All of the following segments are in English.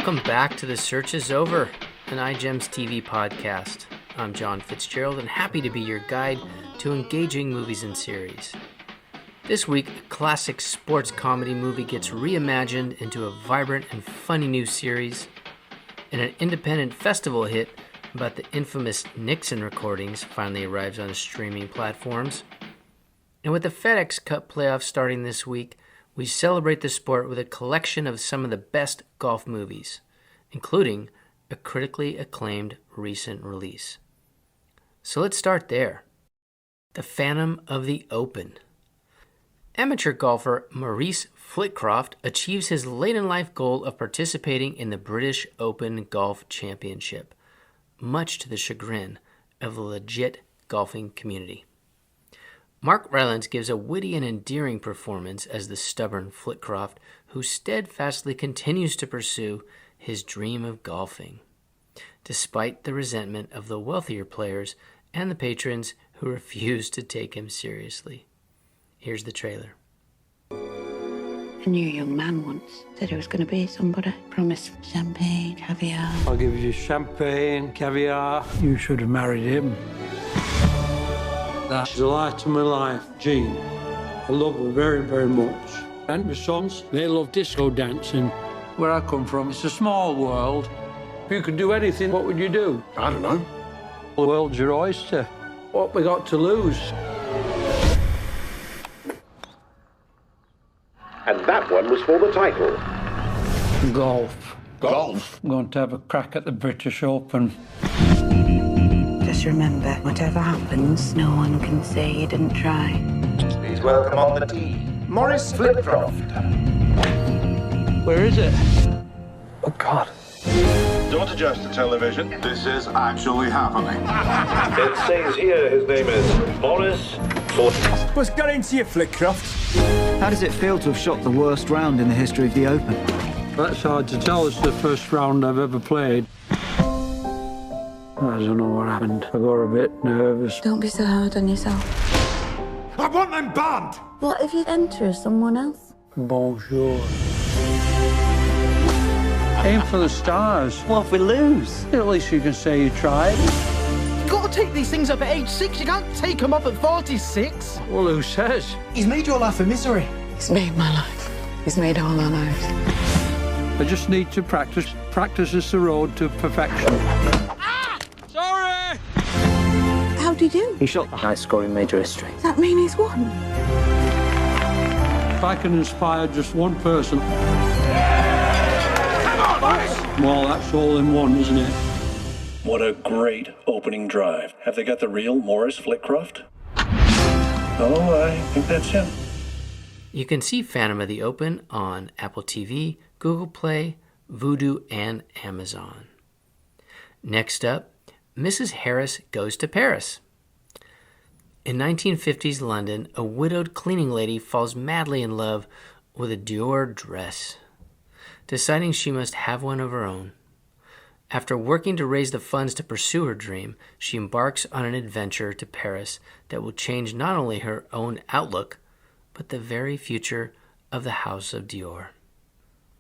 Welcome back to The Search is Over, an iGEMStv podcast. I'm John Fitzgerald and happy to be your guide to engaging movies and series. This week, a classic sports comedy movie gets reimagined into a vibrant and funny new series, and an independent festival hit about the infamous Nixon recordings finally arrives on streaming platforms. And with the FedEx Cup playoffs starting this week, we celebrate the sport with a collection of some of the best golf movies, including a critically acclaimed recent release. So let's start there. The Phantom of the Open. Amateur golfer Maurice Flitcroft achieves his late-in-life goal of participating in the British Open Golf Championship, much to the chagrin of the legit golfing community. Mark Rylance gives a witty and endearing performance as the stubborn Flitcroft, who steadfastly continues to pursue his dream of golfing, despite the resentment of the wealthier players and the patrons who refuse to take him seriously. Here's the trailer. I knew a young man once said he was going to be somebody. Promised champagne, caviar. I'll give you champagne, caviar. You should have married him. That's the light of my life, Jean. I love her very, very much. And my sons, they love disco dancing. Where I come from, it's a small world. If you could do anything, what would you do? I don't know. The world's your oyster. What we got to lose? And that one was for the title. Golf. Golf? I'm going to have a crack at the British Open. Just remember, whatever happens, no one can say you didn't try. Please welcome on the tee, Maurice Flitcroft. Where is it? Oh, God. Don't adjust the television. This is actually happening. It says here his name is Maurice Flitcroft. What's got into you, Flitcroft? How does it feel to have shot the worst round in the history of the Open? That's hard to tell. It's the first round I've ever played. I don't know what happened. I got a bit nervous. Don't be so hard on yourself. I want them banned! What if you enter as someone else? Bonjour. Aim for the stars. What if we lose? At least you can say you tried. You've got to take these things up at age 6. You can't take them up at 46. Well, who says? He's made your life a misery. He's made my life. He's made all our lives. I just need to practice. Practice is the road to perfection. Ah! Sorry! How'd he do? He shot the highest score in major history. Does that mean he's won? If I can inspire just one person... Well, that's all in one, isn't it? What a great opening drive. Have they got the real Maurice Flitcroft? Oh, I think that's him. You can see Phantom of the Open on Apple TV, Google Play, Vudu, and Amazon. Next up, Mrs. Harris Goes to Paris. In 1950s London, a widowed cleaning lady falls madly in love with a Dior dress, deciding she must have one of her own. After working to raise the funds to pursue her dream, she embarks on an adventure to Paris that will change not only her own outlook, but the very future of the House of Dior.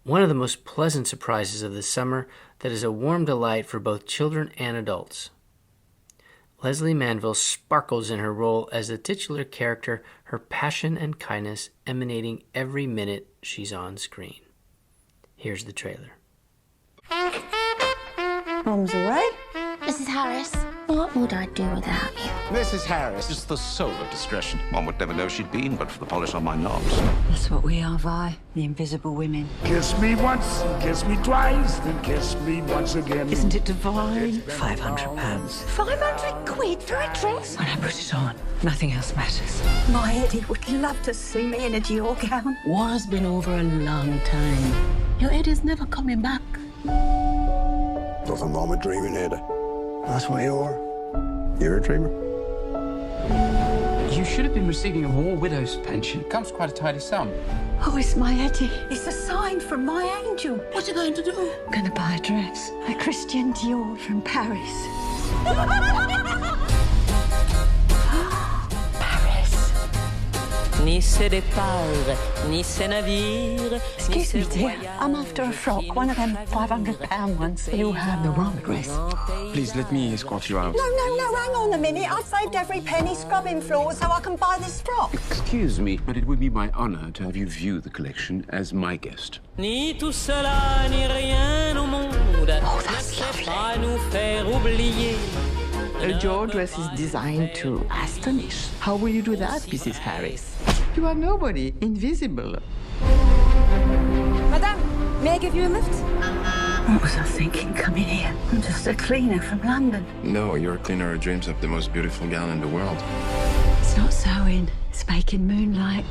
One of the most pleasant surprises of the summer that is a warm delight for both children and adults. Leslie Manville sparkles in her role as the titular character, her passion and kindness emanating every minute she's on screen. Here's the trailer. Mom's away. Mrs. Harris, what would I do without you? Mrs. Harris. Just the soul of discretion. One would never know she'd been, but for the polish on my knobs. That's what we are, Vi. The invisible women. Kiss me once, kiss me twice, then kiss me once again. Isn't it divine? £500. 500 quid for a dress? When I put it on, nothing else matters. My Eddie would love to see me in a Dior gown. War's been over a long time. Your Eddie's never coming back. Nothing wrong with dreaming, Ada. That's what you are. You're a dreamer. You should have been receiving a war widow's pension. Comes quite a tidy sum. Oh, it's my Eddie. It's a sign from my angel. What are you going to do? I'm gonna buy a dress. A Christian Dior from Paris. Paris. ni ses départs, ni ses navires. Excuse me, dear. I'm after a frock, one of them £500 ones. You have the wrong address. Please let me escort you out. No, hang on a minute. I've saved every penny scrubbing floors so I can buy this frock. Excuse me, but it would be my honor to have you view the collection as my guest. Ni tout cela, ni rien au monde. Oh, that's lovely. Nous faire oublier. Your dress is designed to astonish. How will you do that, Mrs. Harris? You are nobody, invisible. Madame, may I give you a lift? What was I thinking coming here? I'm just a cleaner from London. No, you're a cleaner who dreams up the most beautiful gown in the world. It's not sewing, it's making moonlight.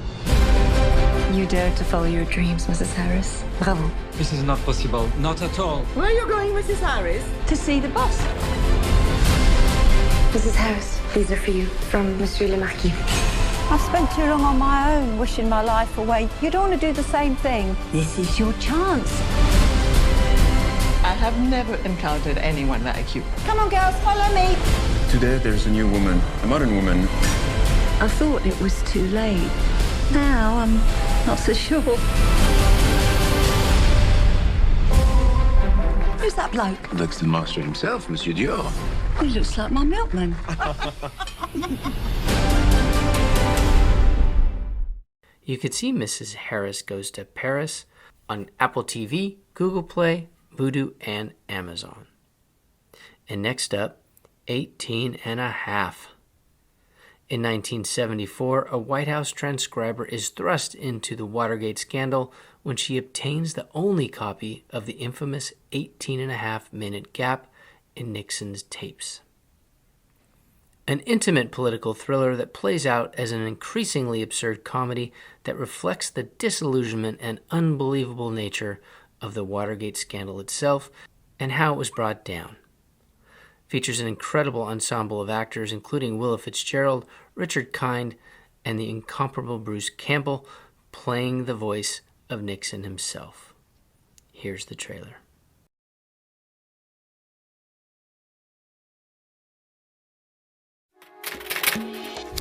You dare to follow your dreams, Mrs. Harris. Bravo. This is not possible. Not at all. Where are you going, Mrs. Harris? To see the boss. Mrs. Harris, these are for you, from Monsieur le Marquis. I've spent too long on my own, wishing my life away. You don't want to do the same thing. This is your chance. I have never encountered anyone like you. Come on, girls, follow me. Today there's a new woman, a modern woman. I thought it was too late. Now I'm not so sure. Who's that bloke? That's the master himself, Monsieur Dior. He looks like my milkman. You could see Mrs. Harris Goes to Paris on Apple TV, Google Play, Vudu, and Amazon. And next up, 18 and a Half. In 1974, a White House transcriber is thrust into the Watergate scandal when she obtains the only copy of the infamous 18.5-minute gap in Nixon's tapes. An intimate political thriller that plays out as an increasingly absurd comedy that reflects the disillusionment and unbelievable nature of the Watergate scandal itself and how it was brought down. Features an incredible ensemble of actors, including Willa Fitzgerald, Richard Kind, and the incomparable Bruce Campbell, playing the voice of Nixon himself. Here's the trailer.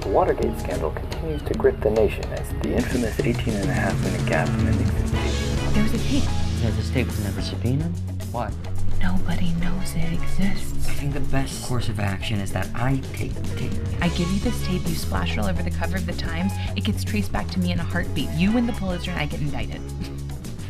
The Watergate scandal continues to grip the nation as the infamous 18.5-minute gap in the Nixon tape. There was a tape. Yeah, this tape was never subpoenaed. Why? Nobody knows it exists. I think the best course of action is that I take the tape. I give you this tape, you splash it all over the cover of the Times, it gets traced back to me in a heartbeat. You win the Pulitzer and I get indicted.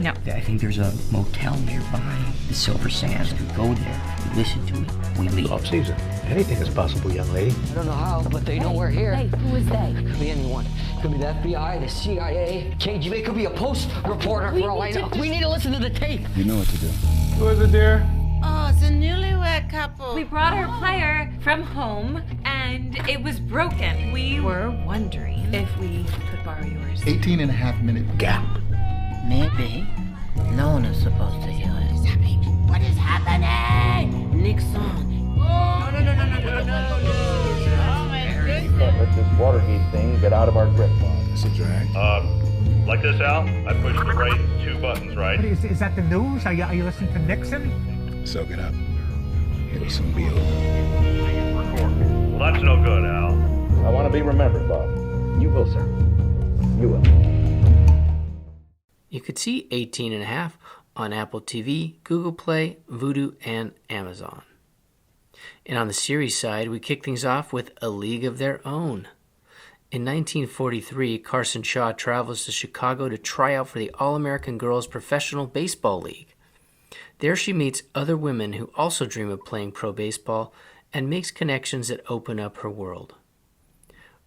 No. I think there's a motel nearby, the Silver Sands. We go there, we listen to it, we leave. Off season. Anything is possible, young lady. I don't know how, but they know we're here. Hey, who is they? It could be anyone. It could be the FBI, the CIA, KGB. It could be a Post reporter for all I know. We need to listen to the tape. You know what to do. Who is it, dear? Oh, it's a newlywed couple. We brought our player from home, and it was broken. We were wondering if we could borrow yours. 18.5-minute gap. Maybe. No one is supposed to hear it. What is happening? What is happening? Nixon. Oh, no. Oh, my goodness. Can't let this Watergate thing get out of our grip, Bob. It's a drag. Like this, Al? I pushed the right two buttons, right? Is that the news? Are you listening to Nixon? Soak it up. It'll soon be over. Well, that's no good, Al. I want to be remembered, Bob. You will, sir. You will. You could see 18 and a Half on Apple TV, Google Play, Vudu, and Amazon. And on the series side, we kick things off with A League of Their Own. In 1943, Carson Shaw travels to Chicago to try out for the All-American Girls Professional Baseball League. There she meets other women who also dream of playing pro baseball and makes connections that open up her world.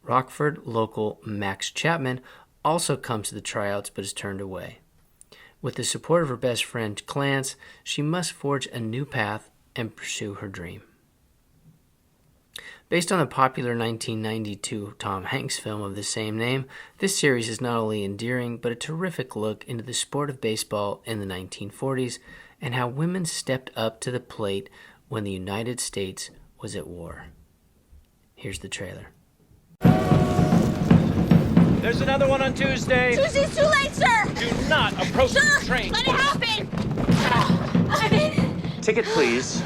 Rockford local Max Chapman also comes to the tryouts but is turned away. With the support of her best friend Clance, she must forge a new path and pursue her dream. Based on the popular 1992 Tom Hanks film of the same name, this series is not only endearing but a terrific look into the sport of baseball in the 1940s and how women stepped up to the plate when the United States was at war. Here's the trailer. There's another one on Tuesday. Tuesday's too late, sir. Do not approach the train. Let it happen. I'm in. Ticket, please.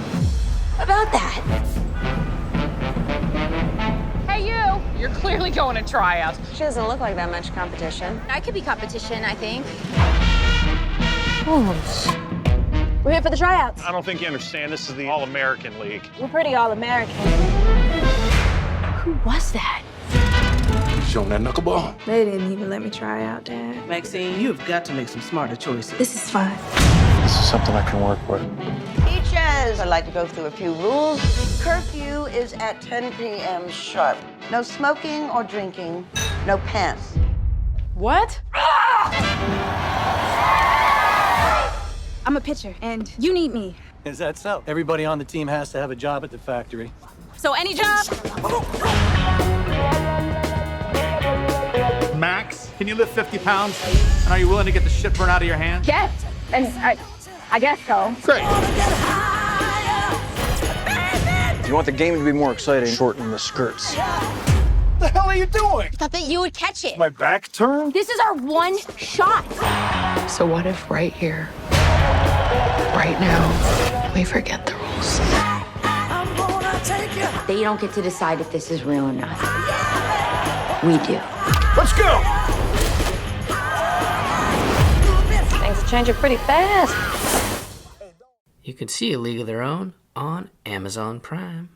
About that. Hey, you. You're clearly going to tryouts. She doesn't look like that much competition. I could be competition, I think. Oh, we're here for the tryouts. I don't think you understand. This is the All-American League. We're pretty all-American. Who was that? Shown that knuckleball? They didn't even let me try out, Dad. Maxine, you've got to make some smarter choices. This is fun. This is something I can work with. Peaches! I'd like to go through a few rules. Curfew is at 10 p.m. sharp. No smoking or drinking. No pants. What? I'm a pitcher, and you need me. Is that so? Everybody on the team has to have a job at the factory. So any job? Max, can you lift 50 pounds? And are you willing to get the shit burned out of your hands? Yes, and I guess so. Great. If you want the game to be more exciting, shorten the skirts. What the hell are you doing? I thought that you would catch it. My back turned? This is our one shot. So what if right here, right now, we forget the rules? They don't get to decide if this is real or not. We do. Let's go! Things are changing pretty fast. You can see A League of Their Own on Amazon Prime.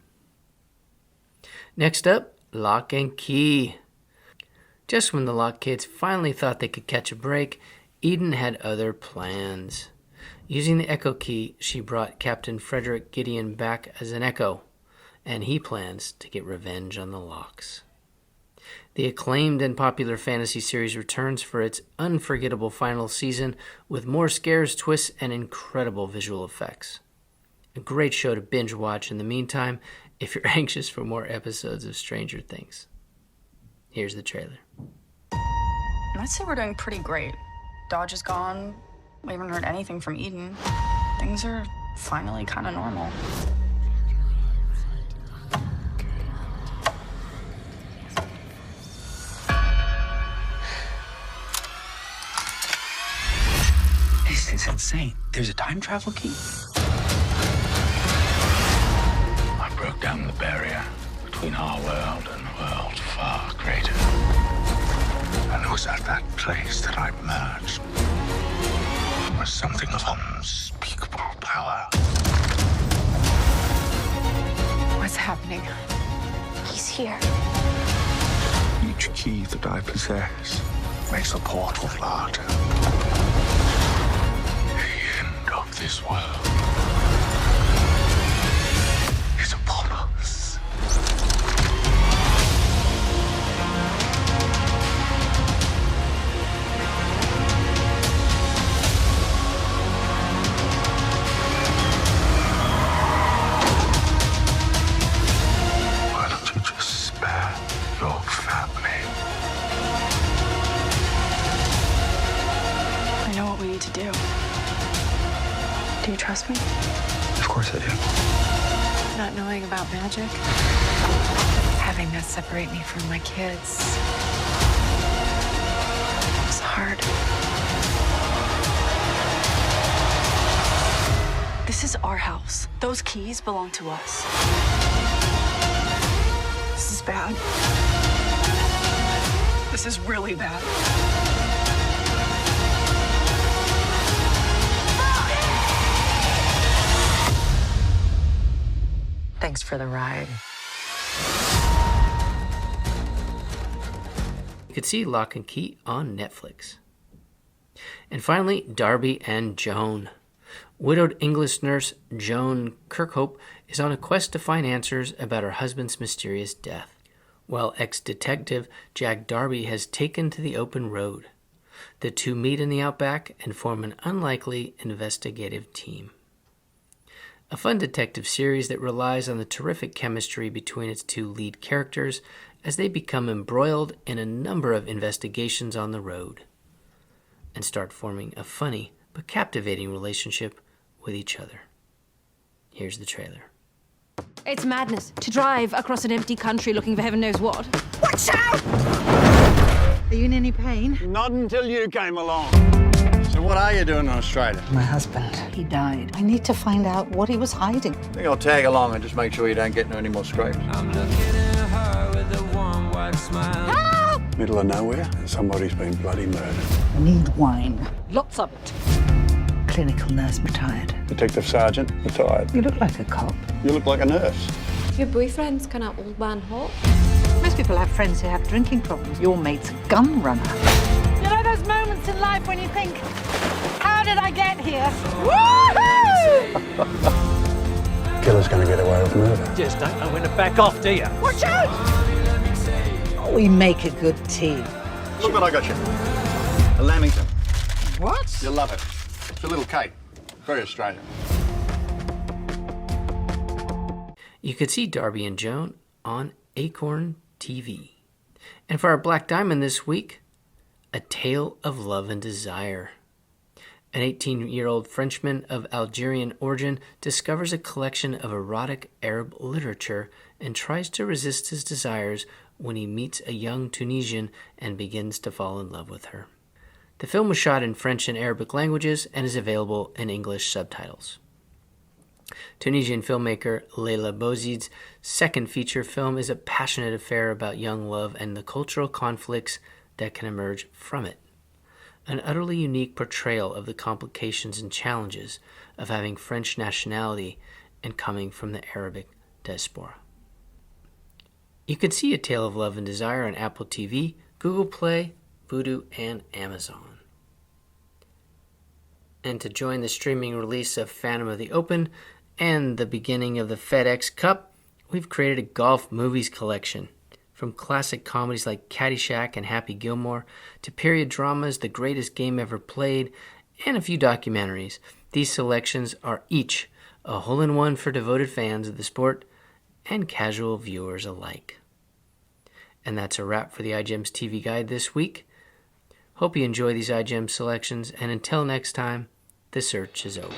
Next up, Locke Key. Just when the Locke kids finally thought they could catch a break, Eden had other plans. Using the Echo Key, she brought Captain Frederick Gideon back as an Echo, and he plans to get revenge on the Lockes. The acclaimed and popular fantasy series returns for its unforgettable final season with more scares, twists, and incredible visual effects. A great show to binge watch in the meantime if you're anxious for more episodes of Stranger Things. Here's the trailer. I'd say we're doing pretty great. Dodge is gone. We haven't heard anything from Eden. Things are finally kind of normal. This is insane. There's a time travel key. I broke down the barrier between our world and worlds far greater. And it was at that place that I merged with something of unspeakable power. What's happening? He's here. Each key that I possess makes a portal larger. The end of this world is upon us. Why don't you just spare your family? I know what we need to do. Do you trust me? Of course I do. Not knowing about magic. Having that separate me from my kids. It's hard. This is our house. Those keys belong to us. This is bad. This is really bad. Thanks for the ride. You could see Locke and Key on Netflix. And finally, Darby and Joan. Widowed English nurse Joan Kirkhope is on a quest to find answers about her husband's mysterious death, while ex-detective Jack Darby has taken to the open road. The two meet in the outback and form an unlikely investigative team. A fun detective series that relies on the terrific chemistry between its two lead characters as they become embroiled in a number of investigations on the road and start forming a funny but captivating relationship with each other. Here's the trailer. It's madness to drive across an empty country looking for heaven knows what. Watch out! Are you in any pain? Not until you came along. So what are you doing in Australia? My husband, he died. I need to find out what he was hiding. I think I'll tag along and just make sure you don't get into any more scrapes. I'm looking at her with a warm white bright smile. Help! Middle of nowhere, and somebody's been bloody murdered. I need wine. Lots of it. Clinical nurse retired. Detective Sergeant retired. You look like a cop. You look like a nurse. Your boyfriend's kind of old man hot. Most people have friends who have drinking problems. Your mate's a gun runner. You know those moments in life when you think, how did I get here? Woohoo! Killer's gonna get away with murder. Just don't know when to back off, do you? Watch out! We make a good team. Look what I got you. A Lamington. What? You'll love it. It's a little cake. Very Australian. You could see Darby and Joan on Acorn TV. And for our Black Diamond this week, A Tale of Love and Desire. An 18-year-old Frenchman of Algerian origin discovers a collection of erotic Arab literature and tries to resist his desires when he meets a young Tunisian and begins to fall in love with her. The film was shot in French and Arabic languages and is available in English subtitles. Tunisian filmmaker Leila Bouzid's second feature film is a passionate affair about young love and the cultural conflicts that can emerge from it. An utterly unique portrayal of the complications and challenges of having French nationality and coming from the Arabic diaspora. You can see A Tale of Love and Desire on Apple TV, Google Play, Vudu, and Amazon. And to join the streaming release of Phantom of the Open and the beginning of the FedEx Cup, we've created a golf movies collection. From classic comedies like Caddyshack and Happy Gilmore to period dramas, The Greatest Game Ever Played, and a few documentaries. These selections are each a hole-in-one for devoted fans of the sport and casual viewers alike. And that's a wrap for the iGEMStv Guide this week. Hope you enjoy these iGEMS selections, and until next time, the search is over.